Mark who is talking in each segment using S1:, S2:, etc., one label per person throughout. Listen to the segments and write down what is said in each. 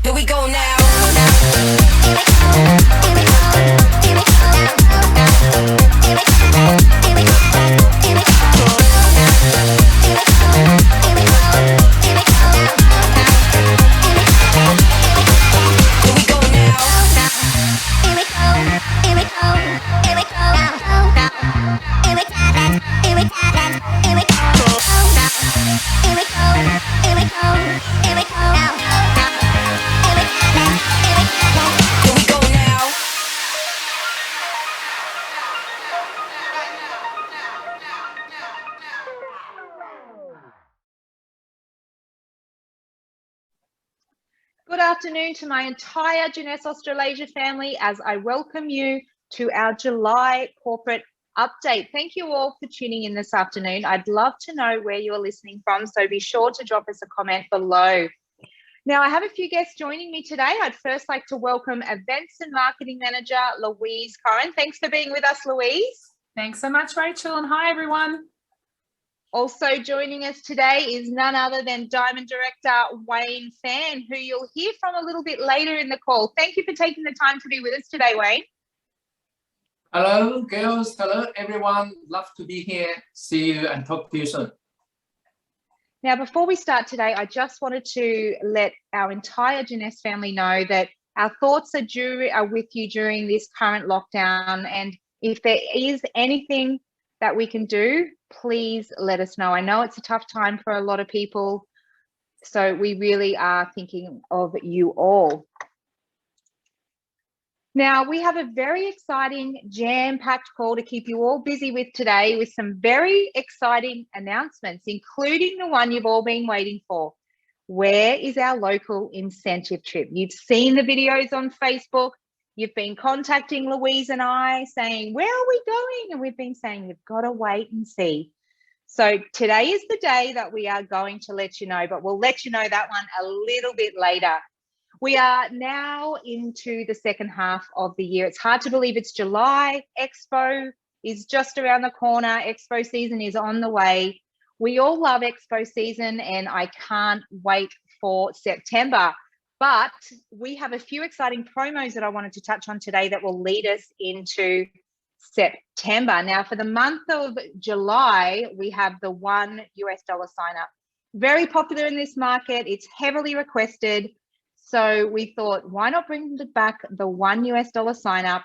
S1: Here we go now.
S2: Good afternoon to my entire Jeunesse Australasia family as I welcome you to our July corporate update. Thank you all for tuning in this afternoon. I'd love to know where you are listening from, so be sure to drop us a comment below. Now, I have a few guests joining me today. I'd first like to welcome Events and Marketing Manager, Louise CORRAN. Thanks for being with us, Louise.
S3: Thanks so much, Rachel, and hi, everyone.
S2: Also joining us today is none other than Diamond Director Wayne Fan, who you'll hear from a little bit later in the call. Thank you for taking the time to be with us today, Wayne.
S4: Hello, girls. Hello, everyone. Love to be here. See you and talk to you soon.
S2: Now, before we start today, I just wanted to let our entire Jeunesse family know that our thoughts are with you during this current lockdown. And if there is anything that we can do, please let us know. I know it's a tough time for a lot of people, so we really are thinking of you all. Now, we have a very exciting, jam-packed call to keep you all busy with today with some very exciting announcements, including the one you've all been waiting for. Where is our local incentive trip? You've seen the videos on Facebook. You've been contacting Louise and I saying, where are we going? And we've been saying, you've got to wait and see. So today is the day that we are going to let you know, but we'll let you know that one a little bit later. We are now into the second half of the year. It's hard to believe it's July. Expo is just around the corner. Expo season is on the way. We all love Expo season, and I can't wait for September. But we have a few exciting promos that I wanted to touch on today that will lead us into September. Now, for the month of July, we have the $1 sign up. Very popular in this market. It's heavily requested. So we thought, why not bring back the $1 sign up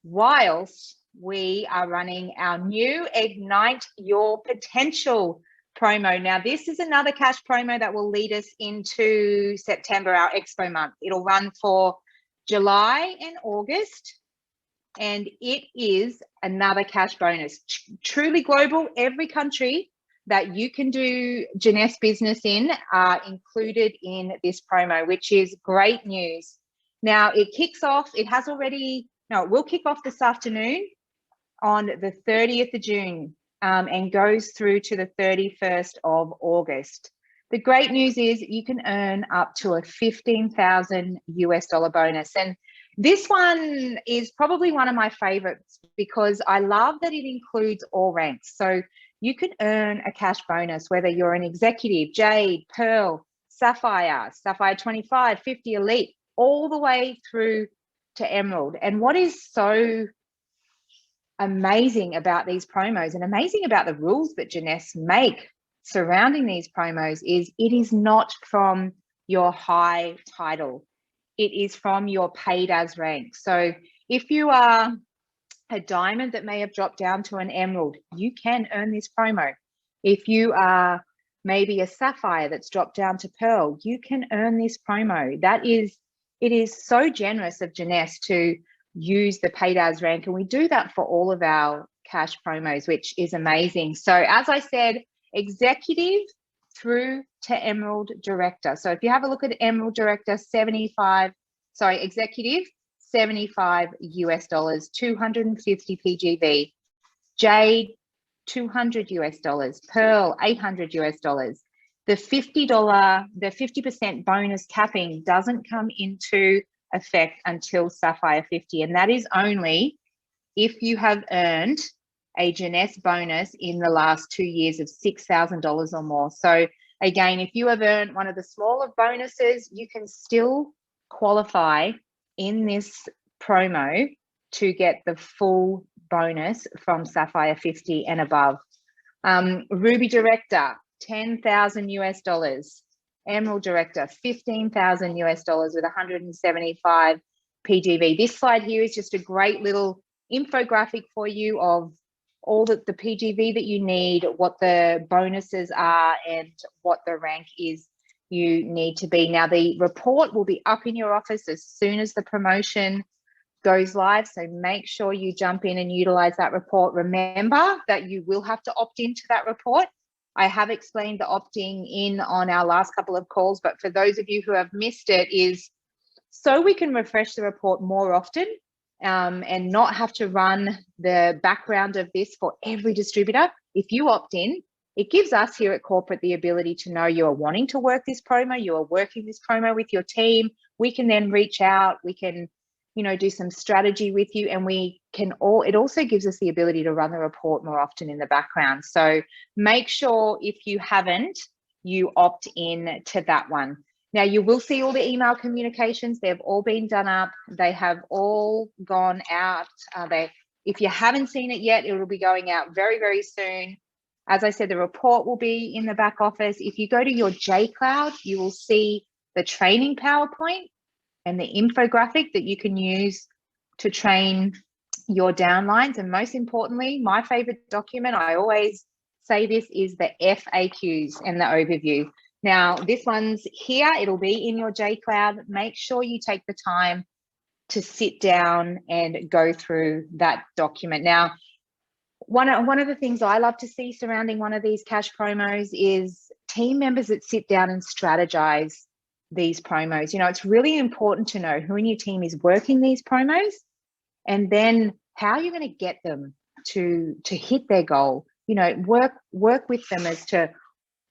S2: whilst we are running our new Ignite Your Potential promo. Now, this is another cash promo that will lead us into September, our Expo month. It'll run for July and August, and it is another cash bonus. Truly global. Every country that you can do Jeunesse business in are included in this promo, which is great news. Now, it kicks off, it will kick off this afternoon on the 30th of June. And goes through to the 31st of August. The great news is you can earn up to a $15,000 bonus. And this one is probably one of my favorites because I love that it includes all ranks. So you can earn a cash bonus, whether you're an executive, Jade, Pearl, Sapphire, Sapphire 25, 50 Elite, all the way through to Emerald. And what is so amazing about these promos and amazing about the rules that Jeunesse make surrounding these promos is it is not from your high title. It is from your paid as rank. So if you are a diamond that may have dropped down to an emerald, you can earn this promo. If you are maybe a sapphire that's dropped down to pearl, you can earn this promo. It is so generous of Jeunesse to use the paid as rank, and we do that for all of our cash promos, which is amazing. So as I said, executive through to Emerald Director. So if you have a look at Emerald Director, 75 executive, 75 US dollars, 250 PGV. Jade, 200 US dollars. Pearl, 800 US dollars. The the 50% bonus capping doesn't come into effect until Sapphire 50, and that is only if you have earned a Jeunesse bonus in the last 2 years of $6,000 or more. So again, if you have earned one of the smaller bonuses, you can still qualify in this promo to get the full bonus from Sapphire 50 and above. Ruby Director, 10,000 US dollars. Emerald Director, 15,000 US dollars with 175 PGV. This slide here is just a great little infographic for you of all the PGV that you need, what the bonuses are, and what the rank is you need to be. Now, the report will be up in your office as soon as the promotion goes live, so make sure you jump in and utilize that report. Remember that you will have to opt into that report. I have explained the opting in on our last couple of calls, but for those of you who have missed it, is so we can refresh the report more often and not have to run the background of this for every distributor. If you opt in, it gives us here at corporate the ability to know you are wanting to work this promo, you are working this promo with your team. We can then reach out, we can, you know, do some strategy with you, and it also gives us the ability to run the report more often in the background. So make sure if you haven't, you opt in to that one. Now, you will see all the email communications. They've all been done up. They have all gone out. If you haven't seen it yet, it will be going out very, very soon. As I said, the report will be in the back office. If you go to your JCloud, you will see the training PowerPoint and the infographic that you can use to train your downlines. And most importantly, my favorite document, I always say this, is the FAQs and the overview. Now, this one's here, it'll be in your JCloud. Make sure you take the time to sit down and go through that document. Now, one of the things I love to see surrounding one of these cash promos is team members that sit down and strategize these promos. You know, it's really important to know who in your team is working these promos, and then how you're going to get them to hit their goal. You know, work with them as to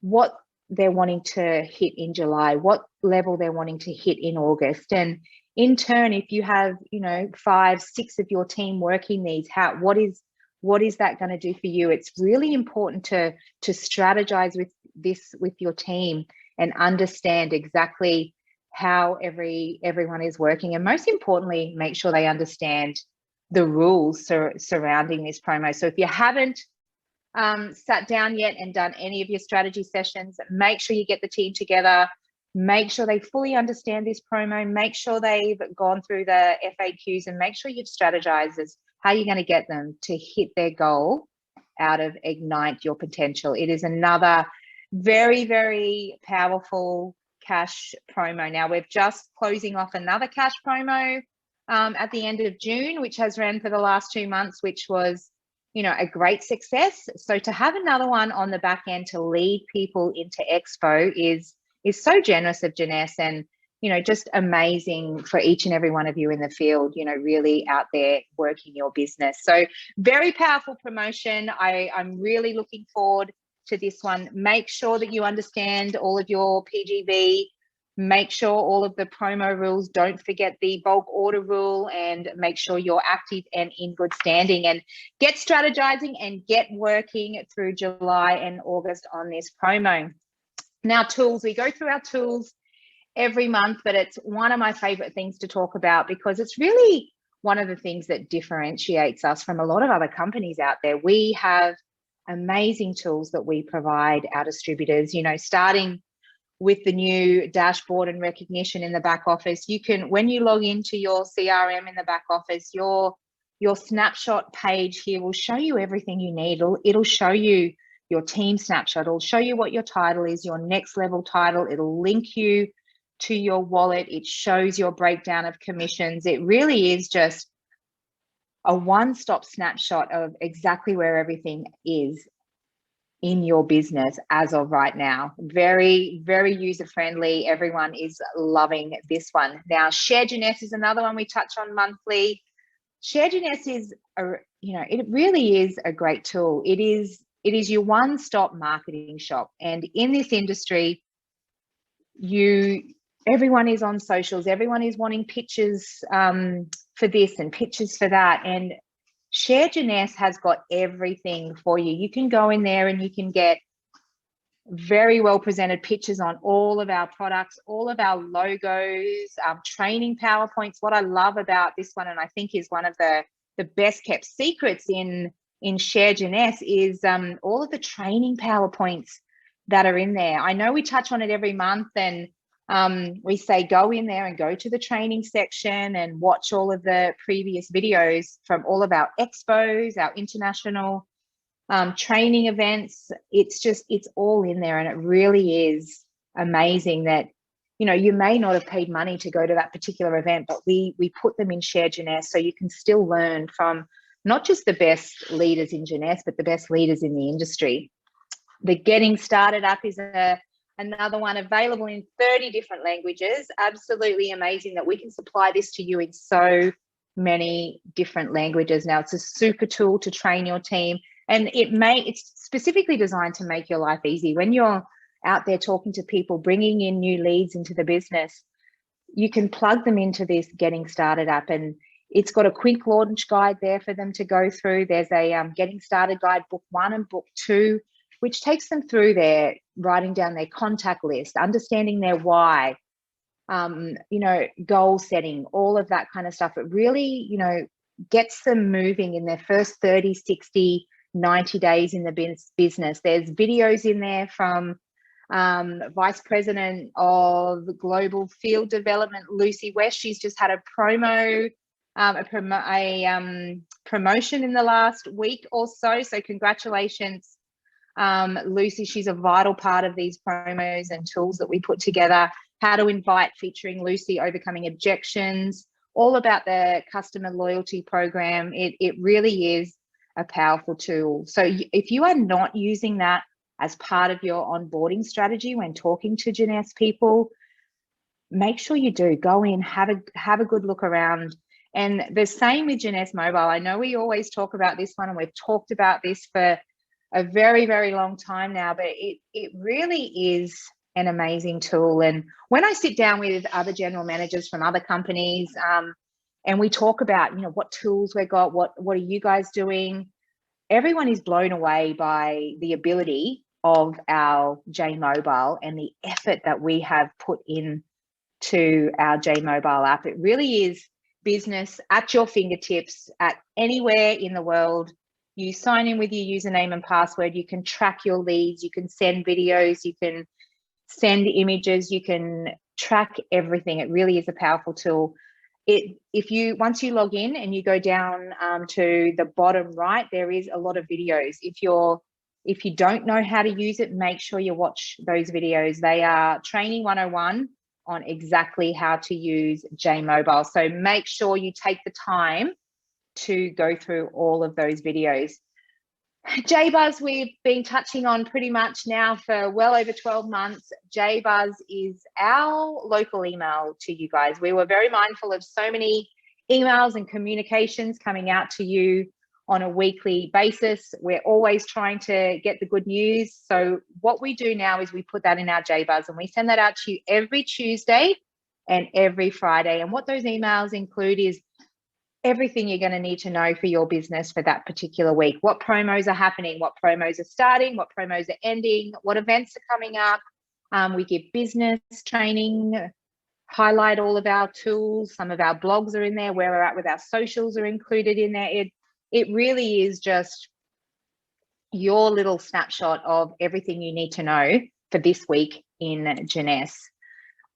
S2: what they're wanting to hit in July, what level they're wanting to hit in August. And in turn, if you have, you know, 5, 6 of your team working these, what is that going to do for you? It's really important to strategize with your team and understand exactly how everyone is working, and most importantly, make sure they understand the rules surrounding this promo. So if you haven't sat down yet and done any of your strategy sessions, make sure you get the team together, make sure they fully understand this promo, make sure they've gone through the FAQs, and make sure you've strategized as how you're going to get them to hit their goal out of Ignite Your Potential. It is another very, very powerful cash promo. Now, we're just closing off another cash promo at the end of June, which has ran for the last 2 months, which was, you know, a great success. So to have another one on the back end to lead people into Expo is so generous of Jeunesse, and, you know, just amazing for each and every one of you in the field, you know, really out there working your business. So very powerful promotion. I'm really looking forward to this one. Make sure that you understand all of your PGV, make sure all of the promo rules, don't forget the bulk order rule, and make sure you're active and in good standing, and get strategizing and get working through July and August on this promo. Now, tools, we go through our tools every month, but it's one of my favorite things to talk about because it's really one of the things that differentiates us from a lot of other companies out there. We have amazing tools that we provide our distributors, you know, starting with the new dashboard and recognition in the back office. You can, when you log into your CRM in the back office, your snapshot page here will show you everything you need. It'll show you your team snapshot. It'll show you what your title is, your next level title. It'll link you to your wallet. It shows your breakdown of commissions. It really is just a one-stop snapshot of exactly where everything is. in your business as of right now. Very, very user-friendly. Everyone is loving this one. Now, Share Jeunesse is another one we touch on monthly. Share Jeunesse is, it really is a great tool. It is your one-stop marketing shop. And in this industry, everyone is on socials. Everyone is wanting pictures for this and pictures for that. And Share Jeunesse has got everything for you. You can go in there and you can get very well presented pictures on all of our products, all of our logos, training PowerPoints. What I love about this one, and I think is one of the best kept secrets in Share Jeunesse, is all of the training PowerPoints that are in there. I know we touch on it every month, and we say go in there and go to the training section and watch all of the previous videos from all of our expos, our international training events. It's all in there, and it really is amazing that, you may not have paid money to go to that particular event, but we put them in Share Jeunesse so you can still learn from not just the best leaders in Jeunesse, but the best leaders in the industry. The Getting Started app is another one available in 30 different languages. Absolutely amazing that we can supply this to you in so many different languages. Now, it's a super tool to train your team, and it's specifically designed to make your life easy. When you're out there talking to people, bringing in new leads into the business, you can plug them into this Getting Started app, and it's got a quick launch guide there for them to go through. There's a Getting Started guide, book 1 and book 2, which takes them through their writing down their contact list, understanding their why, goal setting, all of that kind of stuff. It really, gets them moving in their first 30, 60, 90 days in the business. There's videos in there from Vice President of Global Field Development, Lucy West. She's just had a promotion in the last week or so. So congratulations, Lucy. She's a vital part of these promos and tools that we put together. How to Invite, featuring Lucy, Overcoming Objections, all about the customer loyalty program. It really is a powerful tool. So if you are not using that as part of your onboarding strategy when talking to Jeunesse people, make sure you do. Go in, have a good look around. And the same with Jeunesse Mobile. I know we always talk about this one, and we've talked about this for a very, very long time now, but it really is an amazing tool. And when I sit down with other general managers from other companies, and we talk about, what tools we got, what are you guys doing? Everyone is blown away by the ability of our J Mobile and the effort that we have put in to our J Mobile app. It really is business at your fingertips, at anywhere in the world. You sign in with your username and password. You can track your leads. You can send videos. You can send images. You can track everything. It really is a powerful tool. Once you log in and you go down to the bottom right, there is a lot of videos. If you don't know how to use it, make sure you watch those videos. They are training 101 on exactly how to use J Mobile. So make sure you take the time to go through all of those videos. JBuzz, we've been touching on pretty much now for well over 12 months. JBuzz is our local email to you guys. We were very mindful of so many emails and communications coming out to you on a weekly basis. We're always trying to get the good news. So what we do now is we put that in our JBuzz, and we send that out to you every Tuesday and every Friday. And what those emails include is everything you're going to need to know for your business for that particular week. What promos are happening, what promos are starting, what promos are ending, what events are coming up. We give business training, highlight all of our tools. Some of our blogs are in there. Where we're at with our socials are included in there. It really is just your little snapshot of everything you need to know for this week in Jeunesse.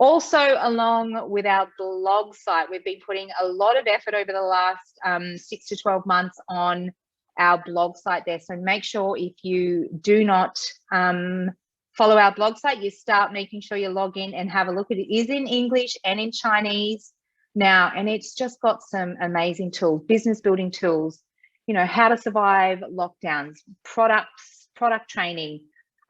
S2: Also, along with our blog site, we've been putting a lot of effort over the last 6 to 12 months on our blog site there. So make sure if you do not follow our blog site, you start making sure you log in and have a look at it. It is in English and in Chinese now, and it's just got some amazing tools, business building tools, how to survive lockdowns, products product training,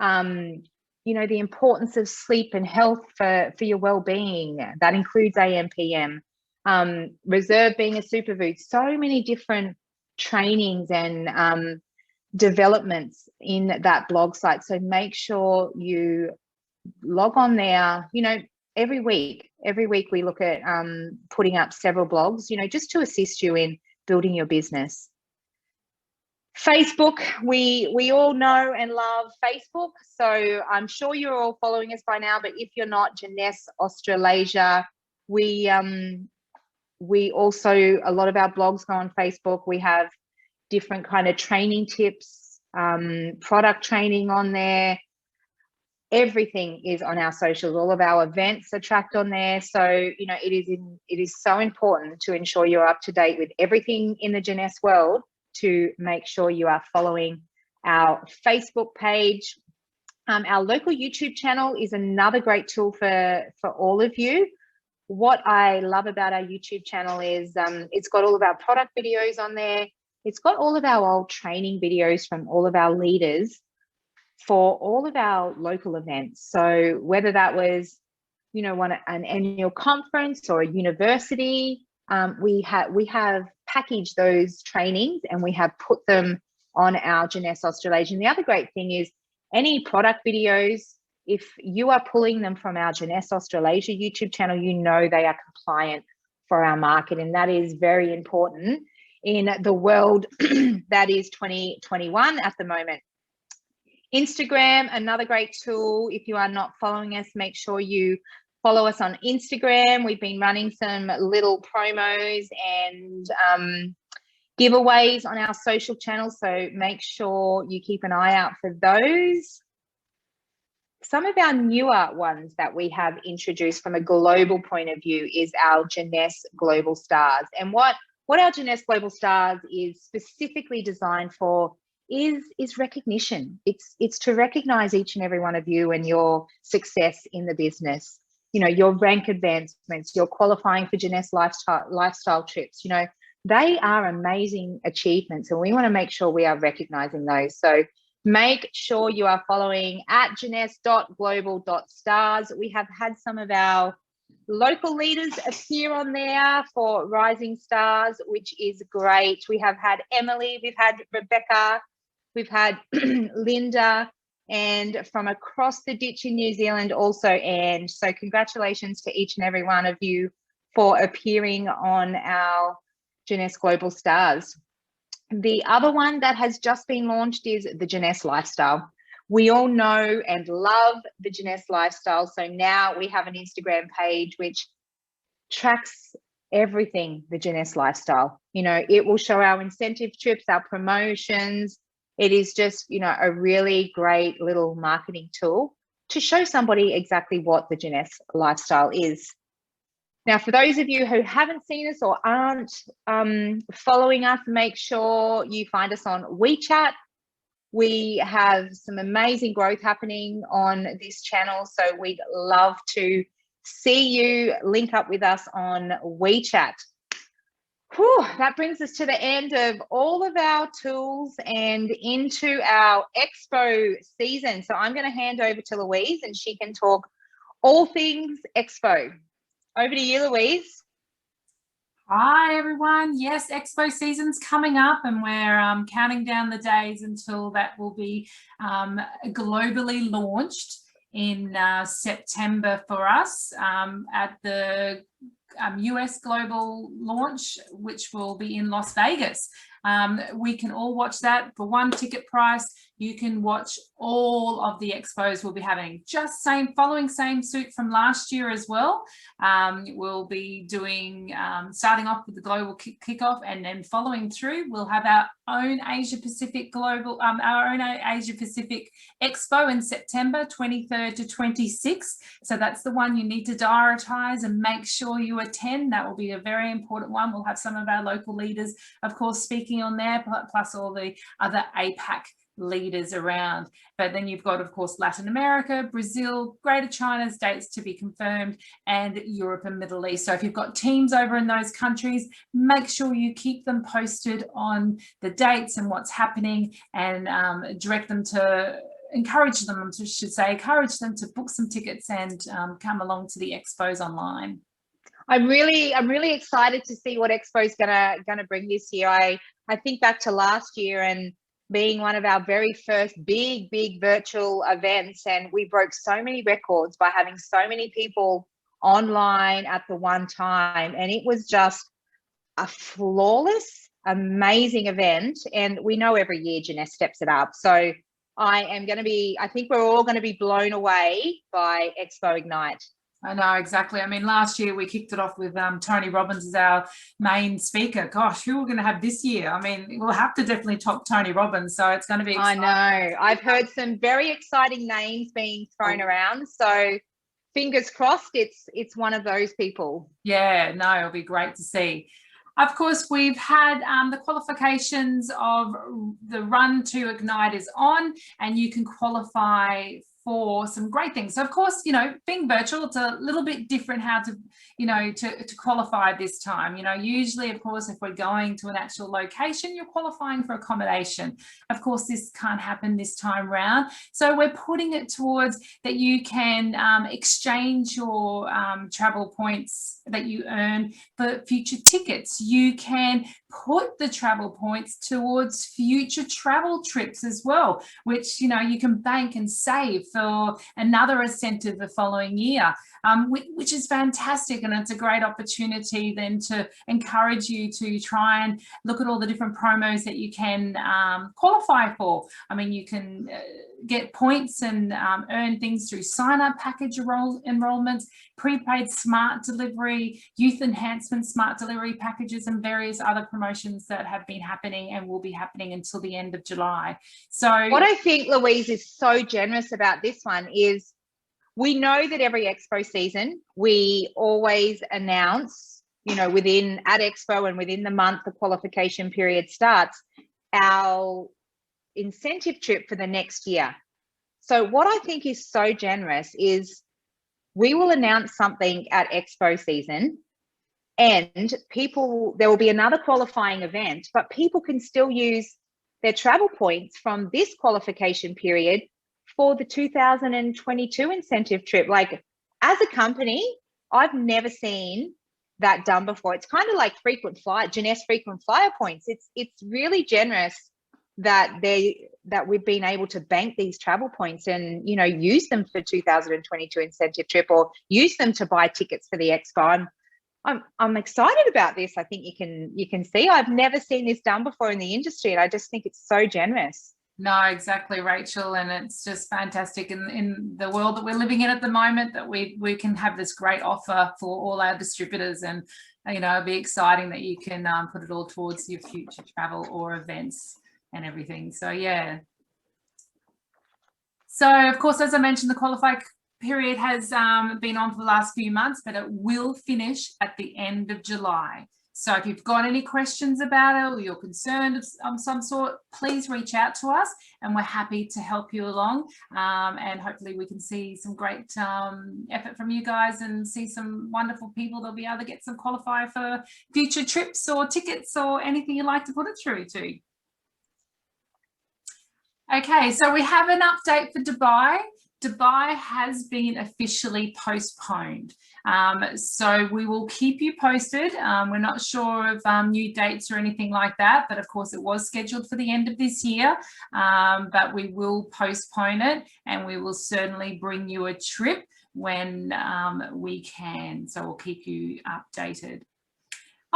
S2: you know, the importance of sleep and health for your well-being. That includes AM/PM. Reserve being a superfood. So many different trainings and developments in that blog site. So make sure you log on there. You know, every week we look at putting up several blogs, you know, just to assist you in building your business. Facebook, we all know and love Facebook, so I'm sure you're all following us by now, but if you're not, Jeunesse Australasia, we also, a lot of our blogs go on Facebook. We have different kind of training tips, product training on there. Everything is on our socials. All of our events are tracked on there. So, you know, it is so important to ensure you're up to date with everything in the Jeunesse world, to make sure you are following our Facebook page. Our local YouTube channel is another great tool for all of you. What I love about our YouTube channel is it's got all of our product videos on there. It's got all of our old training videos from all of our leaders for all of our local events. So whether that was, you know, an annual conference or a university, we have packaged those trainings and we have put them on our Jeunesse Australasia. And the other great thing is any product videos, if you are pulling them from our Jeunesse Australasia YouTube channel, you know they are compliant for our market, and that is very important in the world that is 2021 at the moment. Instagram, another great tool. If you are not following us, make sure you follow us on Instagram. We've been running some little promos and giveaways on our social channels, so make sure you keep an eye out for those. Some of our newer ones that we have introduced from a global point of view is our Jeunesse Global Stars. And what our Jeunesse Global Stars is specifically designed for is recognition. It's to recognize each and every one of you and your success in the business. You know, your rank advancements, your qualifying for Jeunesse lifestyle trips, you know, they are amazing achievements, and we want to make sure we are recognizing those. So make sure you are following at jeunesse.global.stars. We have had some of our local leaders appear on there for Rising Stars, which is great. We have had Emily, we've had Rebecca, we've had Linda, and from across the ditch in New Zealand also Anne. So congratulations to each and every one of you for appearing on our Jeunesse Global Stars. The other one that has just been launched is the Jeunesse Lifestyle. We all know and love the Jeunesse Lifestyle. So now we have an Instagram page which tracks everything the Jeunesse Lifestyle. You know, it will show our incentive trips, our promotions. It is just, you know, a really great little marketing tool to show somebody exactly what the Jeunesse Lifestyle is. Now, for those of you who haven't seen us or aren't following us, make sure you find us on WeChat. We have some amazing growth happening on this channel, so we'd love to see you link up with us on WeChat. Whew, that brings us to the end of all of our tools and into our Expo season. So I'm going to hand over to Louise and she can talk all things Expo. Over to you, Louise.
S3: Hi, everyone. Yes, Expo season's coming up and we're counting down the days until that will be globally launched in September for us at the US global launch, which will be in Las Vegas. We can all watch that for one ticket price. You can watch all of the expos we'll be having. Just following same suit from last year as well. We'll be doing, starting off with the global kickoff, and then following through, we'll have our own Asia Pacific global, our own Asia Pacific Expo in September 23rd to 26th. So that's the one you need to diarise and make sure you attend. That will be a very important one. We'll have some of our local leaders, of course, speaking on there, plus all the other APAC leaders around. But then you've got, of course, Latin America, Brazil, Greater China's dates to be confirmed, and Europe and Middle East. So if you've got teams over in those countries, make sure you keep them posted on the dates and what's happening, and direct them to, encourage them to book some tickets and come along to the expos online.
S2: I'm really excited to see what Expo is gonna bring this year. I think back to last year and being one of our very first big virtual events, and we broke so many records by having so many people online at the one time, and it was just a flawless, amazing event. And we know every year Jeunesse steps it up. So I think we're all going to be blown away by Expo Ignite.
S3: I know, exactly. I mean, last year we kicked it off with Tony Robbins as our main speaker. Gosh, who are we going to have this year? I mean, we'll have to definitely top Tony Robbins, so it's going to be exciting.
S2: I know. I've heard some very exciting names being thrown around, so fingers crossed it's one of those people.
S3: Yeah, no, it'll be great to see. Of course, we've had the qualifications of the Run to Ignite is on, and you can qualify for some great things. So of course, you know, being virtual, it's a little bit different how to, you know, to qualify this time. You know, usually, of course, if we're going to an actual location, you're qualifying for accommodation. Of course, this can't happen this time round. So we're putting it towards that you can exchange your travel points that you earn for future tickets. You can put the travel points towards future travel trips as well, which, you know, you can bank and save for another incentive the following year, which is fantastic. And it's a great opportunity then to encourage you to try and look at all the different promos that you can qualify for. I mean, you can get points and earn things through sign-up package enrollments, prepaid smart delivery, youth enhancement smart delivery packages, and various other promotions that have been happening and will be happening until the end of July. So
S2: what I think, Louise, is so generous about this one is we know that every Expo season, we always announce, you know, at Expo and within the month the qualification period starts, our incentive trip for the next year. So what I think is so generous is we will announce something at Expo season, and there will be another qualifying event, but people can still use their travel points from this qualification period for the 2022 incentive trip. Like, as a company, I've never seen that done before. It's kind of like Jeunesse frequent flyer points. It's really generous that we've been able to bank these travel points and, you know, use them for 2022 incentive trip, or use them to buy tickets for the Expo. I'm excited about this. I think you can see I've never seen this done before in the industry, and I just think it's so generous.
S3: No, exactly, Rachel, and it's just fantastic in the world that we're living in at the moment, that we can have this great offer for all our distributors, and, you know, it'll be exciting that you can put it all towards your future travel or events and everything. So yeah. So of course, as I mentioned, the qualifying period has been on for the last few months, but it will finish at the end of July. So if you've got any questions about it, or you're concerned of some sort, please reach out to us, and we're happy to help you along. And hopefully we can see some great effort from you guys, and see some wonderful people that'll be able to get some qualify for future trips or tickets or anything you'd like to put it through to. Okay, so we have an update for Dubai. Dubai has been officially postponed. So we will keep you posted. We're not sure of new dates or anything like that, but of course it was scheduled for the end of this year, but we will postpone it, and we will certainly bring you a trip when we can. So we'll keep you updated.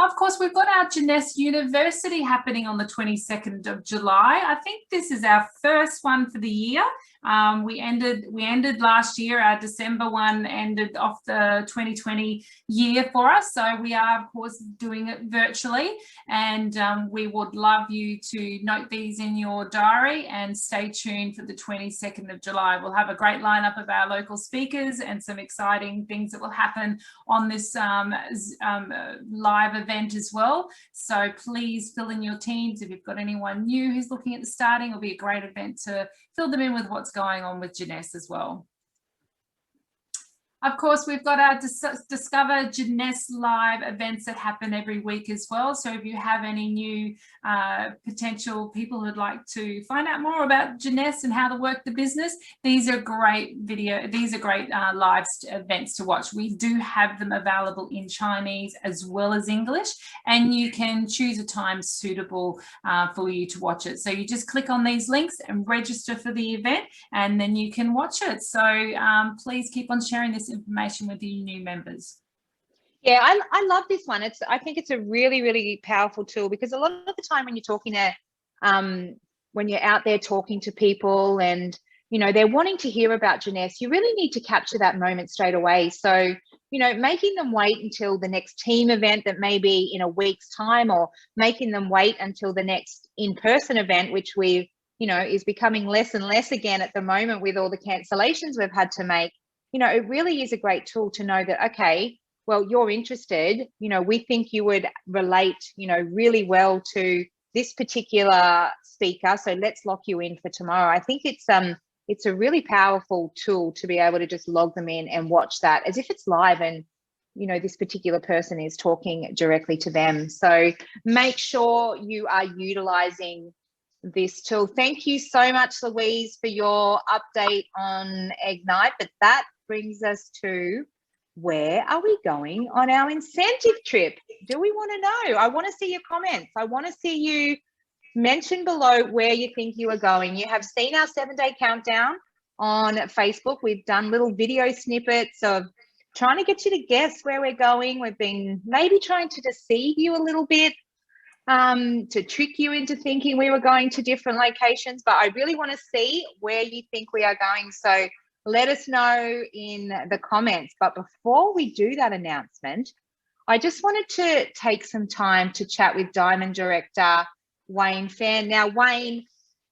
S3: Of course, we've got our Jeunesse University happening on the 22nd of July. I think this is our first one for the year. We ended last year. Our December one ended off the 2020 year for us. So we are, of course, doing it virtually, and we would love you to note these in your diary and stay tuned for the 22nd of July. We'll have a great lineup of our local speakers and some exciting things that will happen on this live event as well. So please fill in your teams. If you've got anyone new who's looking at the starting, it'll be a great event to fill them in with what's going on with Jeunesse as well. Of course, we've got our Discover Jeunesse live events that happen every week as well. So if you have any new potential people who'd like to find out more about Jeunesse and how to work the business, these are great live events to watch. We do have them available in Chinese as well as English, and you can choose a time suitable for you to watch it. So you just click on these links and register for the event, and then you can watch it. So please keep on sharing this information with your new members.
S2: Yeah, I love this one. I think it's a really, really powerful tool, because a lot of the time when you're talking to when you're out there talking to people and they're wanting to hear about Jeunesse, you really need to capture that moment straight away. So making them wait until the next team event that may be in a week's time, or making them wait until the next in-person event, which we've is becoming less and less again at the moment with all the cancellations we've had to make. It really is a great tool to know that, okay, well, you're interested, we think you would relate, really well to this particular speaker. So let's lock you in for tomorrow. I think it's a really powerful tool to be able to just log them in and watch that as if it's live, and, this particular person is talking directly to them. So make sure you are utilizing this tool. Thank you so much, Louise, for your update on Ignite. But that brings us to, where are we going on our incentive trip? Do we want to know? I want to see your comments. I want to see you mention below where you think you are going. You have seen our 7-day countdown on Facebook. We've done little video snippets of trying to get you to guess where we're going. We've been maybe trying to deceive you a little bit, to trick you into thinking we were going to different locations, but I really want to see where you think we are going. So let us know in the comments. But before we do that announcement, I just wanted to take some time to chat with Diamond Director Wayne Fan. Now, Wayne,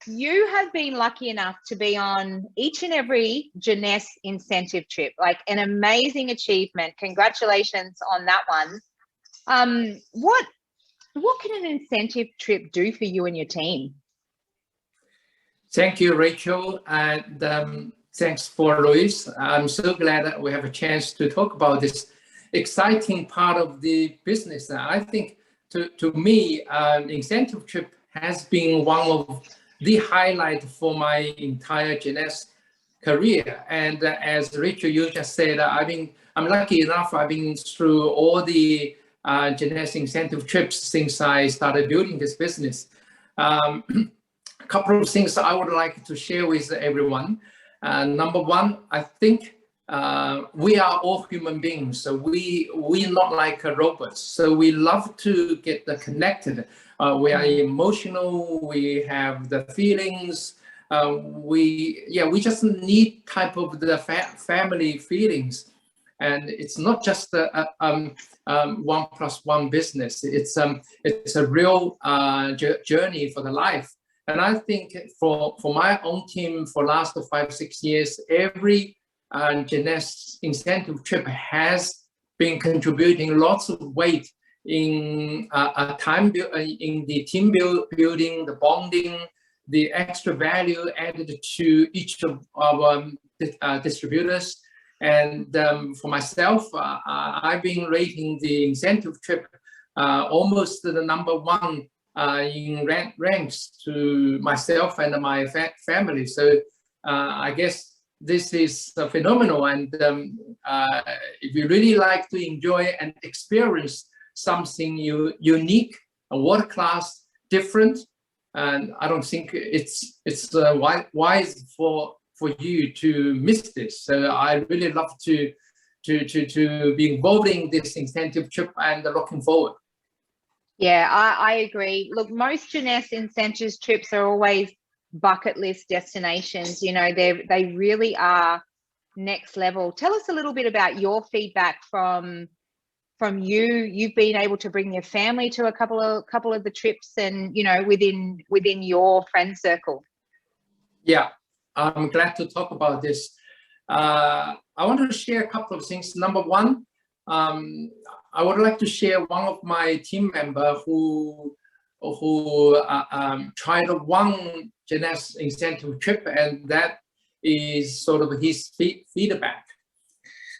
S2: you have been lucky enough to be on each and every Jeunesse Incentive Trip, like an amazing achievement. Congratulations on that one. What can an incentive trip do for you and your team?
S4: Thank you, Rachel, and thanks for Louise. I'm so glad that we have a chance to talk about this exciting part of the business. I think to me, incentive trip has been one of the highlight for my entire Jeunesse career. And as Rachel, you just said, I'm lucky enough. I've been through all the Jeunesse incentive trips since I started building this business. A couple of things I would like to share with everyone. Number one, I think we are all human beings, so we're not like robots. So we love to get connected. We are emotional. We have the feelings. We just need type of the family feelings. And it's not just a 1+1 business. It's a real journey for the life. And I think for my own team for last 5-6 years, every Jeunesse incentive trip has been contributing lots of weight in in the team building, the bonding, the extra value added to each of our distributors. And for myself, I've been rating the incentive trip almost the #1 in ranks to myself and my family. So I guess this is phenomenal. And if you really like to enjoy and experience something unique, world-class, different, and I don't think it's wise for you to miss this. So I really love to be involved in this incentive trip and looking forward.
S2: Yeah, I agree. Look, most Jeunesse incentives trips are always bucket list destinations. You know, they really are next level. Tell us a little bit about your feedback from you. You've been able to bring your family to a couple of the trips, and you know, within your friend circle.
S4: Yeah, I'm glad to talk about this. I want to share a couple of things. Number one, I would like to share one of my team member who tried one Jeunesse Incentive Trip, and that is sort of his feedback.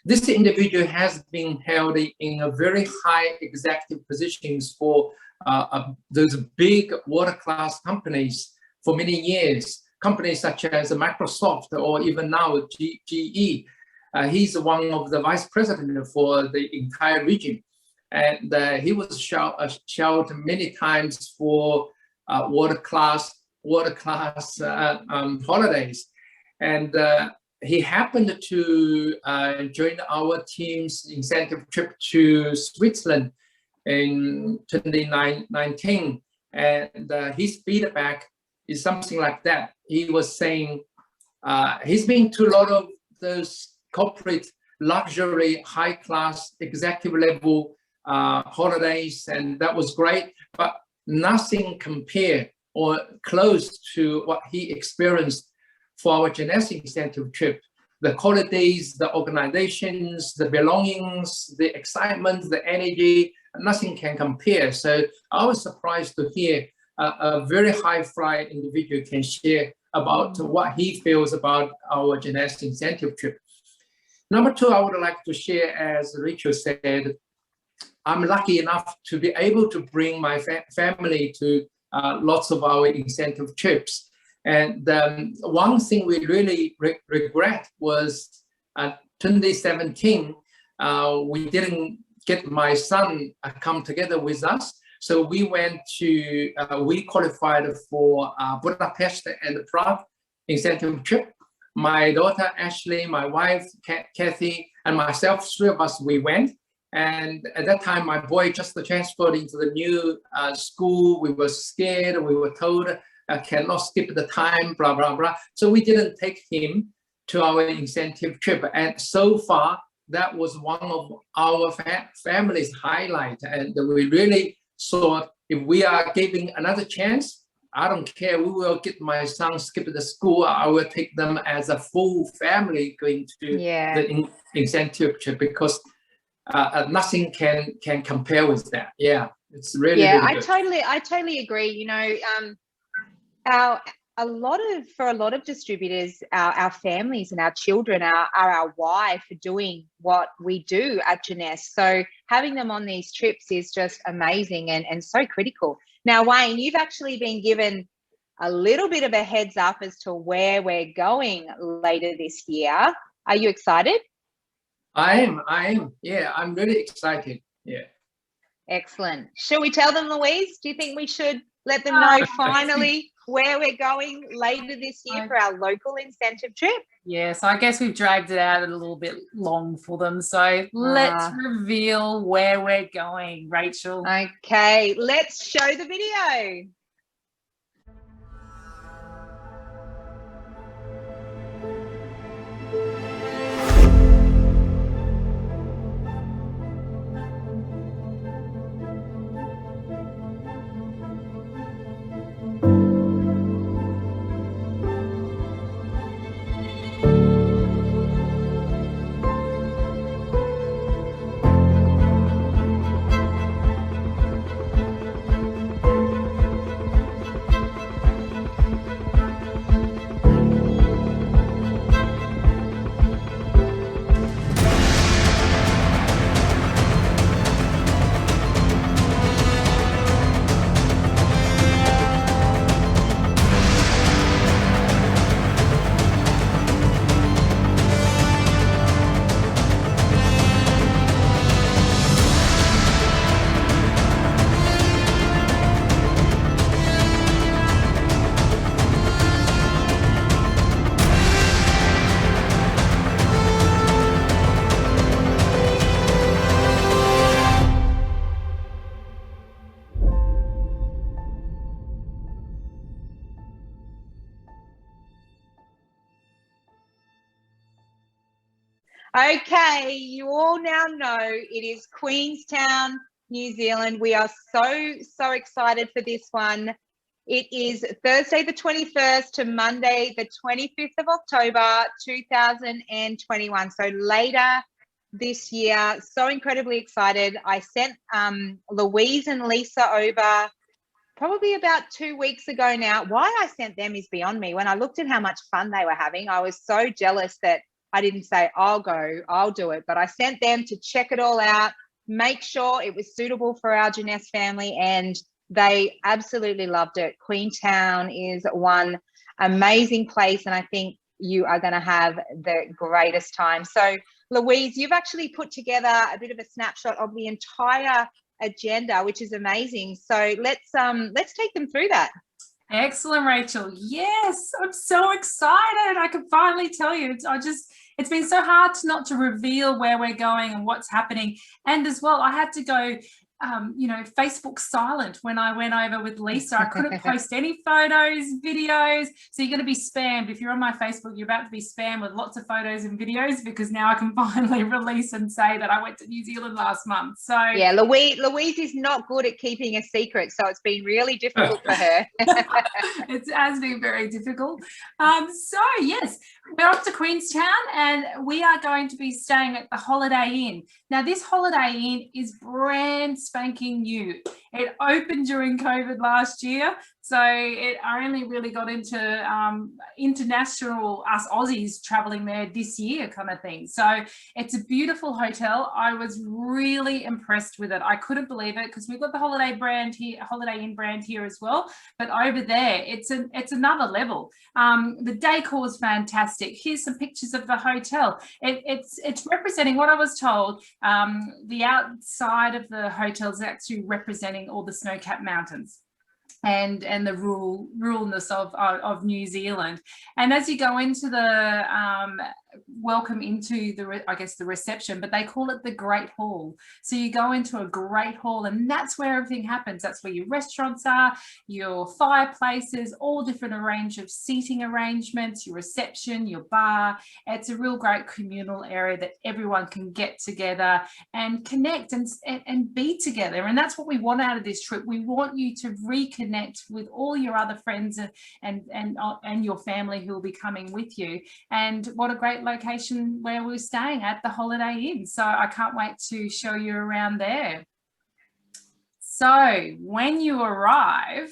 S4: This individual has been held in a very high executive positions for those big world-class companies for many years. Companies such as Microsoft or even now GE. He's one of the vice president for the entire region. And he was shouted many times for world-class holidays. And he happened to join our team's incentive trip to Switzerland in 2019. And his feedback is something like that. He was saying he's been to a lot of those corporate luxury, high-class, executive level holidays, and that was great, but nothing compared or close to what he experienced for our Jeunesse Incentive Trip. The holidays, the organizations, the belongings, the excitement, the energy, nothing can compare. So I was surprised to hear a very high-fly individual can share about what he feels about our Jeunesse Incentive Trip. Number two, I would like to share, as Rachel said, I'm lucky enough to be able to bring my family to lots of our incentive trips. And one thing we really regret was 2017, we didn't get my son come together with us. So we went to, we qualified for Budapest and Prague incentive trip. My daughter, Ashley, my wife, Kathy, and myself, three of us, we went. And at that time, my boy just transferred into the new school. We were scared. We were told, cannot skip the time, blah, blah, blah. So we didn't take him to our incentive trip. And so far, that was one of our family's highlight. And we really thought, if we are giving another chance, I don't care, we will get my son skip the school. I will take them as a full family going to the incentive trip, because nothing can compare with that. Yeah, it's really, really good.
S2: I totally agree. You know, for a lot of distributors, our families and our children are our why for doing what we do at Jeunesse. So having them on these trips is just amazing and so critical. Now, Wayne, you've actually been given a little bit of a heads up as to where we're going later this year. Are you excited?
S4: I am. Yeah, I'm really excited. Yeah.
S2: Excellent. Shall we tell them, Louise? Do you think we should let them know finally where we're going later this year for our local incentive trip?
S3: Yeah, so I guess we've dragged it out a little bit long for them. So let's reveal where we're going, Rachel.
S2: Okay, let's show the video. Okay, you all now know it is Queenstown, New Zealand. We are so excited for this one. It is Thursday the 21st to Monday the 25th of October 2021. So later this year. So incredibly excited. I sent Louise and Lisa over probably about 2 weeks ago now. Why I sent them is beyond me. When I looked at how much fun they were having, I was so jealous that I didn't say, I'll go, I'll do it. But I sent them to check it all out, make sure it was suitable for our Jeunesse family, and they absolutely loved it. Queenstown is one amazing place, and I think you are going to have the greatest time. So, Louise, you've actually put together a bit of a snapshot of the entire agenda, which is amazing. So let's take them through that.
S3: Excellent, Rachel. Yes, I'm so excited. I can finally tell you. It's been so hard not to reveal where we're going and what's happening. And as well, I had to go, Facebook silent when I went over with Lisa. I couldn't post any photos, videos. So you're going to be spammed. If you're on my Facebook, you're about to be spammed with lots of photos and videos, because now I can finally release and say that I went to New Zealand last month. So
S2: yeah, Louise is not good at keeping a secret, so it's been really difficult for her.
S3: It has been very difficult. So yes, we're off to Queenstown, and we are going to be staying at the Holiday Inn. Now, this Holiday Inn is brand spanking new. It opened during COVID last year, so I only really got into international, us Aussies traveling there this year kind of thing. So it's a beautiful hotel. I was really impressed with it. I couldn't believe it, because we've got the Holiday Inn brand here as well, but over there it's another level. The decor is fantastic. Here's some pictures of the hotel. It's representing what I was told. The outside of the hotel is actually representing all the snow-capped mountains and the ruralness of New Zealand. And as you go into the welcome into the reception, but they call it the Great Hall. So you go into a Great Hall, and that's where everything happens. That's where your restaurants are, your fireplaces, all different range of seating arrangements, your reception, your bar. It's a real great communal area that everyone can get together and connect and be together. And that's what we want out of this trip. We want you to reconnect with all your other friends and your family who will be coming with you. And what a great location where we're staying at the Holiday Inn. So I can't wait to show you around there. So when you arrive,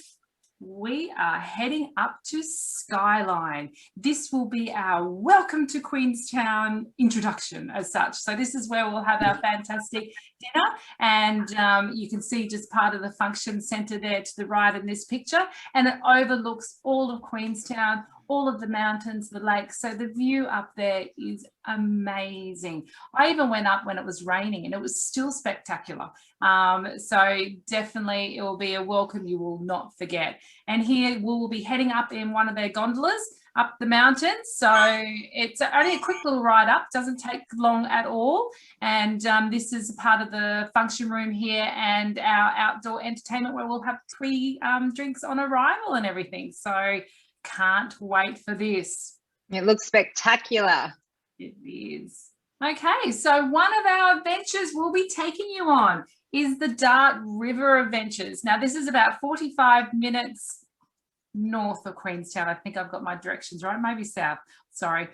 S3: we are heading up to Skyline. This will be our welcome to Queenstown introduction as such. So this is where we'll have our fantastic dinner, and you can see just part of the function centre there to the right in this picture, and it overlooks all of Queenstown, all of the mountains, the lakes. So the view up there is amazing. I even went up when it was raining and it was still spectacular. So definitely it will be a welcome you will not forget. And here we'll be heading up in one of their gondolas up the mountains. So it's only a quick little ride up, doesn't take long at all. And this is part of the function room here and our outdoor entertainment, where we'll have free drinks on arrival and everything. So can't wait for this.
S2: It looks spectacular.
S3: It is. Okay, so one of our adventures we'll be taking you on is the Dart River Adventures. Now, this is about 45 minutes north of Queenstown. I think I've got my directions right, maybe south. Sorry.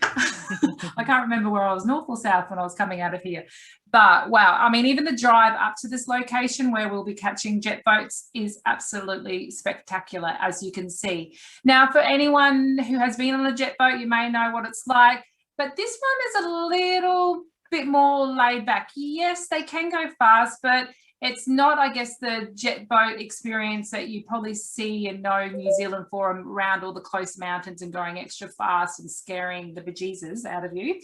S3: I can't remember where I was, north or south, when I was coming out of here. But wow, I mean, even the drive up to this location where we'll be catching jet boats is absolutely spectacular, as you can see. Now, for anyone who has been on a jet boat, you may know what it's like, but this one is a little bit more laid back. Yes, they can go fast, but it's not, I guess, the jet boat experience that you probably see and know New Zealand for, around all the close mountains and going extra fast and scaring the bejesus out of you.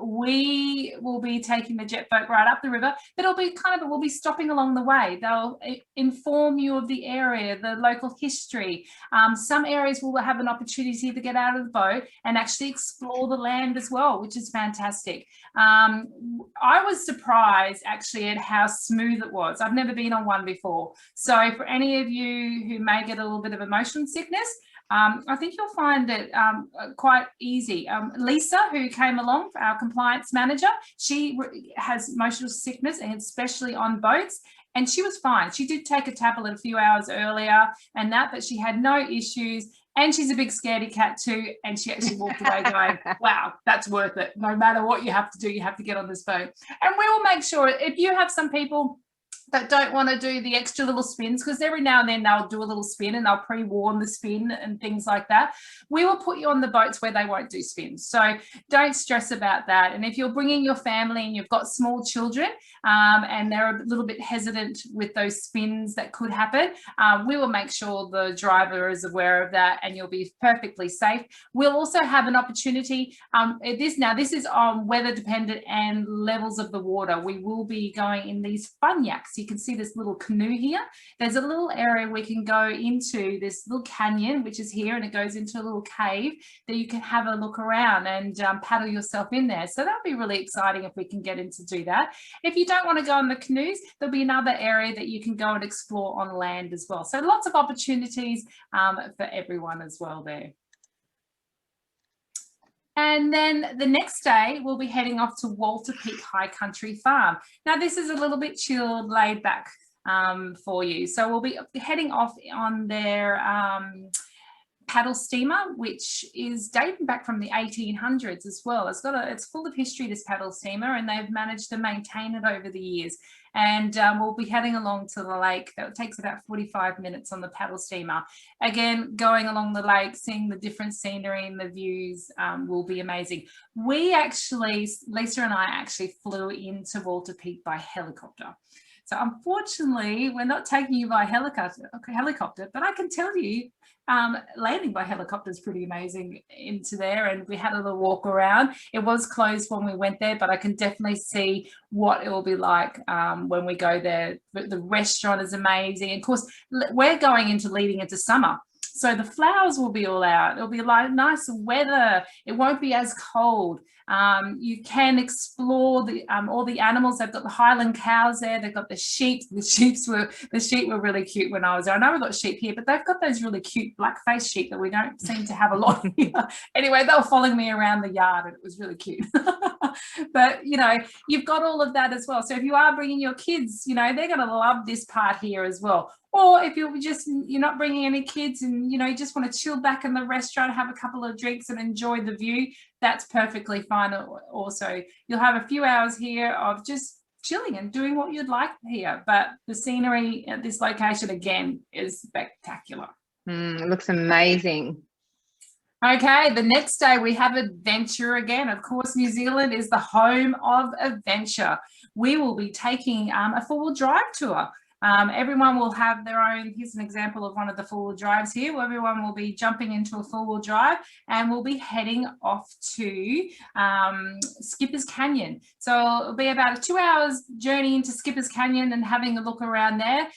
S3: We will be taking the jet boat right up the river, but it'll be we'll be stopping along the way. They'll inform you of the area, the local history. Some areas will have an opportunity to get out of the boat and actually explore the land as well, which is fantastic. I was surprised actually at how smooth it was. I've never been on one before. So for any of you who may get a little bit of motion sickness, I think you'll find it quite easy. Lisa, who came along, our compliance manager, she has emotional sickness, and especially on boats, and she was fine. She did take a tablet a few hours earlier and that, but she had no issues. And she's a big scaredy cat too. And she actually walked away going, wow, that's worth it. No matter what you have to do, you have to get on this boat. And we will make sure, if you have some people that don't want to do the extra little spins, because every now and then they'll do a little spin and they'll pre-warn the spin and things like that, we will put you on the boats where they won't do spins. So don't stress about that. And if you're bringing your family and you've got small children and they're a little bit hesitant with those spins that could happen, we will make sure the driver is aware of that and you'll be perfectly safe. We'll also have an opportunity, this is on weather dependent and levels of the water. We will be going in these fun yaks. You can see this little canoe here. There's a little area we can go into, this little canyon, which is here, and it goes into a little cave that you can have a look around and paddle yourself in there. So that'll be really exciting if we can get in to do that. If you don't want to go on the canoes, there'll be another area that you can go and explore on land as well. So lots of opportunities for everyone as well there. And then the next day, we'll be heading off to Walter Peak High Country Farm. Now, this is a little bit chilled, laid back for you. So we'll be heading off on their paddle steamer, which is dating back from the 1800s as well. It's full of history, this paddle steamer, and they've managed to maintain it over the years. And we'll be heading along to the lake. That takes about 45 minutes on the paddle steamer. Again, going along the lake, seeing the different scenery and the views will be amazing. Lisa and I actually flew into Walter Peak by helicopter. So unfortunately, we're not taking you by helicopter, but I can tell you, landing by helicopter is pretty amazing into there, and we had a little walk around. It was closed when we went there, but I can definitely see what it will be like when we go there. The restaurant is amazing. Of course, we're leading into summer, so the flowers will be all out. It'll be like nice weather. It won't be as cold. You can explore all the animals. They've got the Highland cows there. They've got the sheep. The sheep were really cute when I was there. I know we've got sheep here, but they've got those really cute black-faced sheep that we don't seem to have a lot here. Anyway, they were following me around the yard and it was really cute. But, you know, you've got all of that as well. So if you are bringing your kids, you know, they're going to love this part here as well. Or if you're not bringing any kids and, you know, you just want to chill back in the restaurant, have a couple of drinks and enjoy the view, that's perfectly fine also. You'll have a few hours here of just chilling and doing what you'd like here. But the scenery at this location, again, is spectacular.
S2: It looks amazing.
S3: Okay, the next day we have adventure again. Of course, New Zealand is the home of adventure. We will be taking a four-wheel drive tour. Everyone will have their own. Here's an example of one of the four-wheel drives here, where everyone will be jumping into a four-wheel drive and we'll be heading off to Skipper's Canyon. So it'll be about a 2 hours journey into Skipper's Canyon and having a look around there.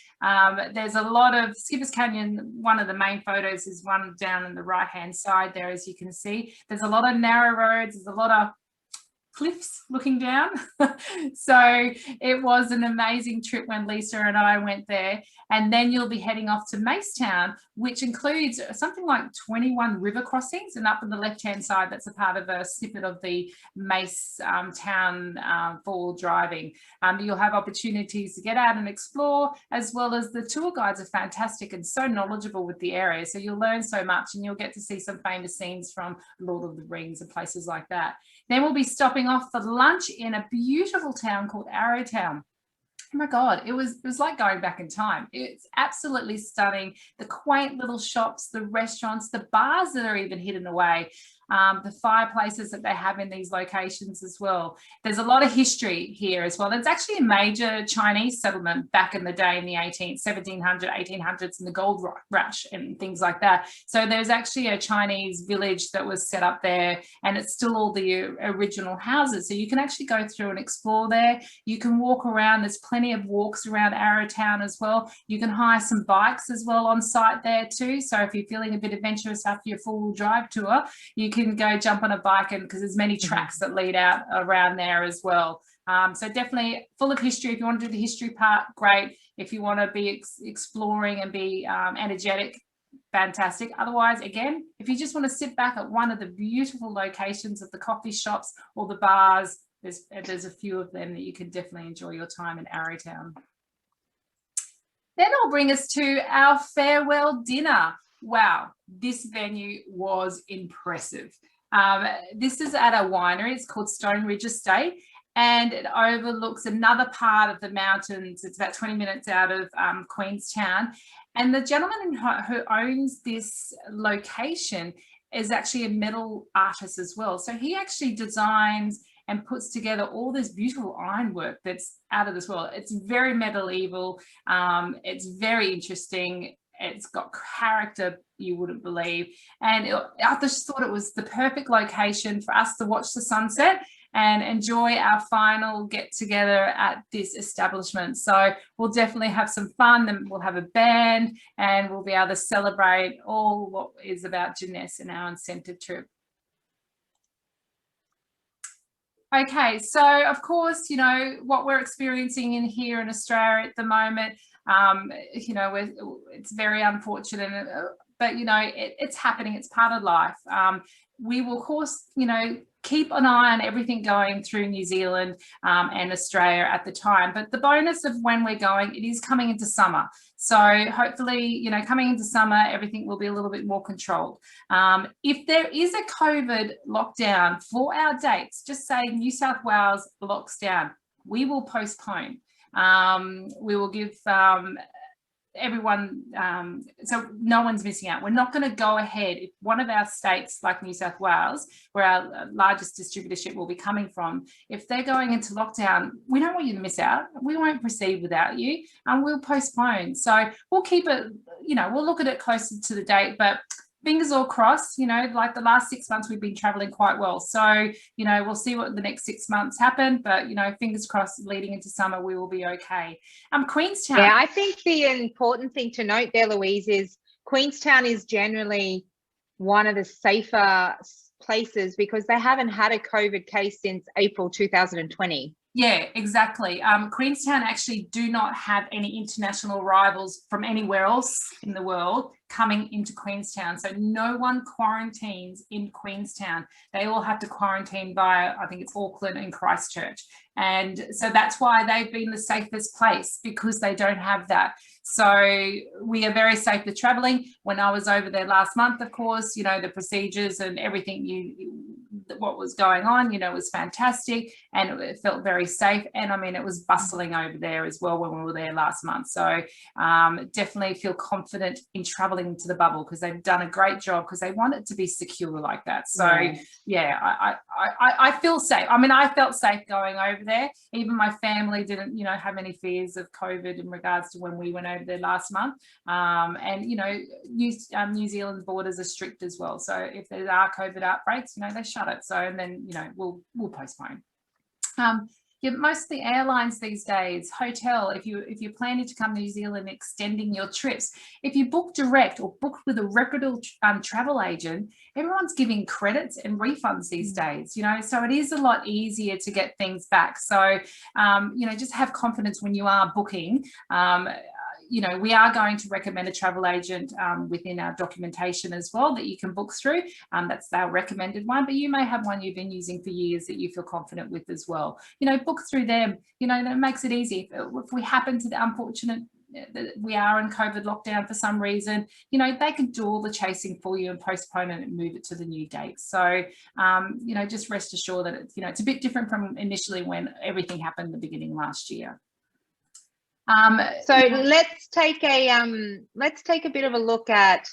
S3: There's a lot of Skipper's Canyon. One of the main photos is one down on the right-hand side there, as you can see. There's a lot of narrow roads. There's a lot of cliffs looking down. So it was an amazing trip when Lisa and I went there. And then you'll be heading off to Macetown, which includes something like 21 river crossings, and up on the left hand side that's a part of a snippet of the Macetown four-wheel driving. You'll have opportunities to get out and explore, as well as the tour guides are fantastic and so knowledgeable with the area, so you'll learn so much and you'll get to see some famous scenes from Lord of the Rings and places like that. Then we'll be stopping off for lunch in a beautiful town called Arrowtown. Oh my God, it was like going back in time. It's absolutely stunning. The quaint little shops, the restaurants, the bars that are even hidden away, the fireplaces that they have in these locations as well. There's a lot of history here as well. There's actually a major Chinese settlement back in the day in the 1800s and the gold rush and things like that. So there's actually a Chinese village that was set up there, and it's still all the original houses. So you can actually go through and explore there. You can walk around. There's plenty of walks around Arrowtown as well. You can hire some bikes as well on site there too. So if you're feeling a bit adventurous after your four-wheel drive tour, you can go jump on a bike, and because there's many tracks that lead out around there as well. So definitely full of history. If you want to do the history part, great. If you want to be exploring and be energetic, fantastic. Otherwise, again, if you just want to sit back at one of the beautiful locations of the coffee shops or the bars, there's a few of them that you can definitely enjoy your time in Arrowtown. Then I'll bring us to our farewell dinner. Wow, this venue was impressive. This is at a winery. It's called Stone Ridge Estate, and it overlooks another part of the mountains. It's about 20 minutes out of Queenstown. And the gentleman who owns this location is actually a metal artist as well. So he actually designs and puts together all this beautiful ironwork that's out of this world. It's very medieval. It's very interesting. It's got character you wouldn't believe. And I just thought it was the perfect location for us to watch the sunset and enjoy our final get together at this establishment. So we'll definitely have some fun, and we'll have a band, and we'll be able to celebrate all what is about Jeunesse in our incentive trip. Okay, so of course, you know, what we're experiencing in here in Australia at the moment, you know, it's very unfortunate, but, you know, it's happening. It's part of life. We will, of course, you know, keep an eye on everything going through New Zealand and Australia at the time. But the bonus of when we're going, it is coming into summer. So hopefully, you know, coming into summer, everything will be a little bit more controlled. If there is a COVID lockdown for our dates, just say New South Wales locks down, we will postpone. We will give everyone, so no one's missing out. We're not going to go ahead if one of our states like New South Wales, where our largest distributorship will be coming from, if they're going into lockdown, we don't want you to miss out. We won't proceed without you, and we'll postpone. So we'll keep it, you know, we'll look at it closer to the date, but fingers all crossed. You know, like the last 6 months we've been traveling quite well, so you know, we'll see what the next 6 months happen, but you know, fingers crossed leading into summer we will be okay. Queenstown,
S2: yeah, I think the important thing to note there, Louise, is Queenstown is generally one of the safer places because they haven't had a COVID case since April 2020.
S3: Yeah, exactly. Queenstown actually do not have any international arrivals from anywhere else in the world coming into Queenstown. So no one quarantines in Queenstown. They all have to quarantine via, I think it's Auckland and Christchurch. And so that's why they've been the safest place, because they don't have that. So we are very safe for traveling. When I was over there last month, of course, you know, the procedures and everything, what was going on, you know, was fantastic, and it felt very safe. And I mean, it was bustling over there as well when we were there last month. So definitely feel confident in traveling to the bubble, because they've done a great job, because they want it to be secure like that. So yeah, I feel safe. I mean, I felt safe going over there. Even my family didn't, you know, have any fears of COVID in regards to when we went over there last month. And you know, New Zealand's borders are strict as well. So if there are COVID outbreaks, you know, they shut it. So, and then, you know, we'll postpone. Yeah, most of the airlines these days, hotel, if you're planning to come to New Zealand, extending your trips, if you book direct or book with a reputable travel agent, everyone's giving credits and refunds these days, you know, so it is a lot easier to get things back. So, you know, just have confidence when you are booking. You know, we are going to recommend a travel agent within our documentation as well that you can book through. That's our recommended one, but you may have one you've been using for years that you feel confident with as well. You know, book through them. You know, that makes it easy. If we happen to the unfortunate that we are in COVID lockdown for some reason, you know, they can do all the chasing for you and postpone it and move it to the new date. So, you know, just rest assured that it's, you know, it's a bit different from initially when everything happened at the beginning last year.
S2: So let's take a bit of a look at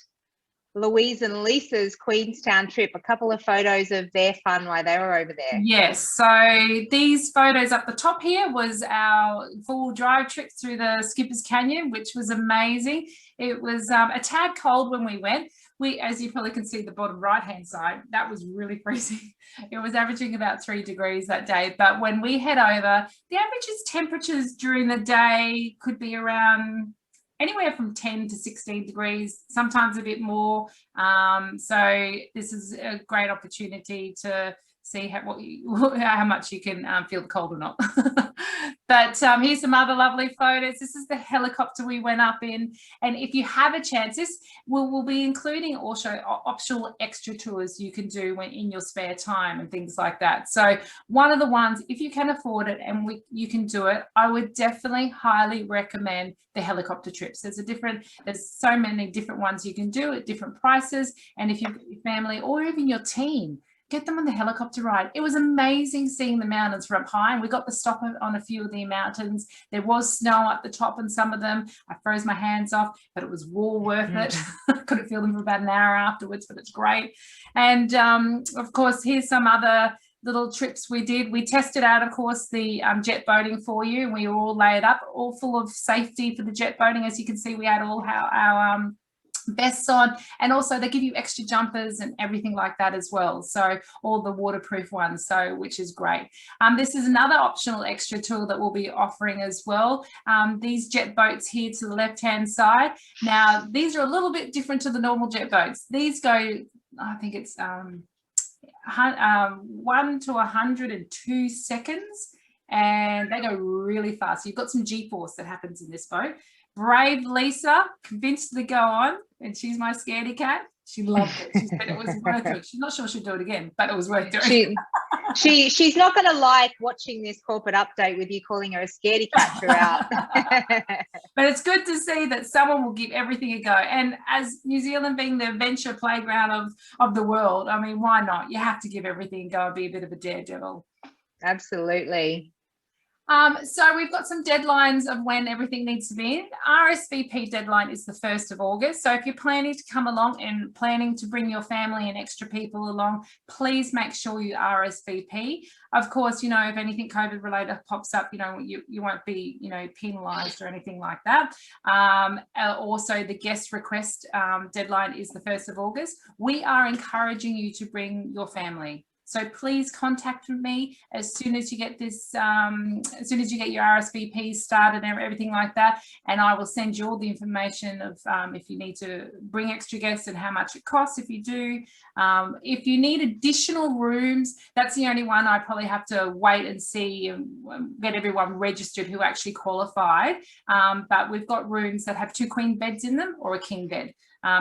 S2: Louise and Lisa's Queenstown trip, a couple of photos of their fun while they were over there.
S3: Yes, so these photos up the top here was our full drive trip through the Skipper's Canyon, which was amazing. It was a tad cold when we went. As you probably can see the bottom right hand side, that was really freezing. It was averaging about 3 degrees that day, but when we head over, the average temperatures during the day could be around anywhere from 10 to 16 degrees, sometimes a bit more. So this is a great opportunity to see how much you can feel the cold or not. But here's some other lovely photos. This is the helicopter we went up in, and if you have a chance, this will be including also optional extra tours you can do when in your spare time and things like that. So one of the ones, if you can afford it and you can do it, I would definitely highly recommend the helicopter trips. There's so many different ones you can do at different prices, and if you've got your family or even your team, get them on the helicopter ride. It was amazing seeing the mountains from up high, and we got to stop on a few of the mountains. There was snow at the top and some of them. I froze my hands off, but it was well worth it. Couldn't feel them for about an hour afterwards, but it's great. And of course, here's some other little trips we did. We tested out, of course, the jet boating for you, and we were all laid up, all full of safety for the jet boating. As you can see, we had all our vests on, and also they give you extra jumpers and everything like that as well, so all the waterproof ones, so which is great. This is another optional extra tool that we'll be offering as well. These jet boats here to the left hand side, now these are a little bit different to the normal jet boats. These go, I think it's 1 to 102 seconds, and they go really fast. So you've got some G-force that happens in this boat. Brave Lisa, convinced to go on, and she's my scaredy cat. She loved it. She said it was worth it. She's not sure she'll do it again, but it was worth doing.
S2: She's not going to like watching this corporate update with you calling her a scaredy cat throughout.
S3: But it's good to see that someone will give everything a go. And as New Zealand being the adventure playground of the world, I mean, why not? You have to give everything a go and be a bit of a daredevil.
S2: Absolutely.
S3: So we've got some deadlines of when everything needs to be in. RSVP deadline is the 1st of August. So if you're planning to come along and planning to bring your family and extra people along, please make sure you RSVP. Of course, you know, if anything COVID related pops up, you know, you won't be, you know, penalized or anything like that. Also, the guest request deadline is the 1st of August. We are encouraging you to bring your family. So please contact me as soon as you get this, as soon as you get your RSVP started and everything like that, and I will send you all the information of if you need to bring extra guests and how much it costs if you do. If you need additional rooms, that's the only one I probably have to wait and see and get everyone registered who actually qualified. But we've got rooms that have 2 queen beds in them or a king bed.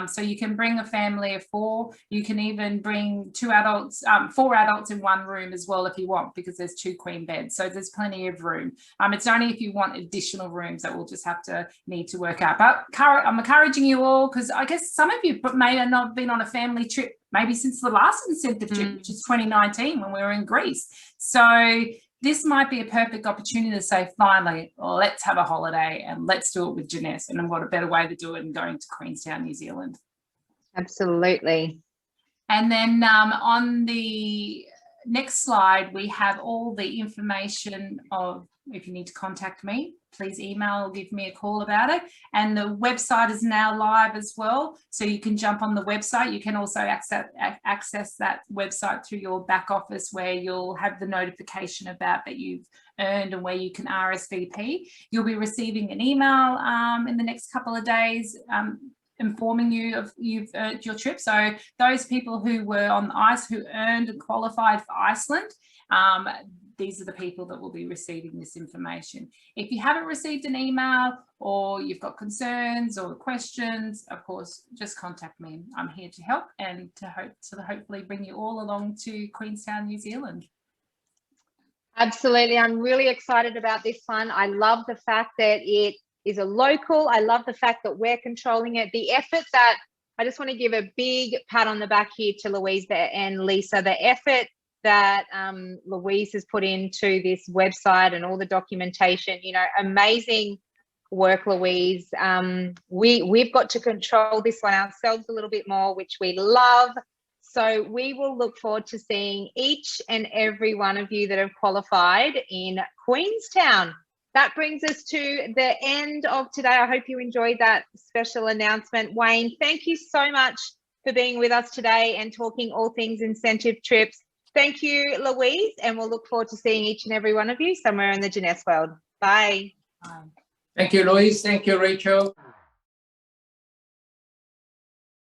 S3: So you can bring a family of 4. You can even bring 4 adults in 1 room as well if you want, because there's 2 queen beds. So there's plenty of room. It's only if you want additional rooms that we'll just need to work out. But I'm encouraging you all, because I guess some of you may have not been on a family trip maybe since the last incentive trip, which is 2019 when we were in Greece. So this might be a perfect opportunity to say, finally, let's have a holiday and let's do it with Jeunesse. And what a better way to do it than going to Queenstown, New Zealand.
S2: Absolutely.
S3: And then on the next slide, we have all the information of, if you need to contact me, please email or give me a call about it. And the website is now live as well. So you can jump on the website. You can also access that website through your back office, where you'll have the notification about that you've earned and where you can RSVP. You'll be receiving an email in the next couple of days informing you of you've earned your trip. So those people who were on the ice, who earned and qualified for Iceland, these are the people that will be receiving this information. If you haven't received an email, or you've got concerns or questions, of course, just contact me. I'm here to help and to hopefully bring you all along to Queenstown, New Zealand.
S2: Absolutely. I'm really excited about this one. I love the fact that it is a local. I love the fact that we're controlling it. The effort that, I just want to give a big pat on the back here to Louise and Lisa, the effort that Louise has put into this website and all the documentation, you know, amazing work, Louise. We've got to control this one ourselves a little bit more, which we love. So we will look forward to seeing each and every one of you that have qualified in Queenstown. That brings us to the end of today. I hope you enjoyed that special announcement. Wayne, thank you so much for being with us today and talking all things incentive trips. Thank you, Louise, and we'll look forward to seeing each and every one of you somewhere in the Jeunesse world. Bye.
S4: Thank you, Louise. Thank you, Rachel.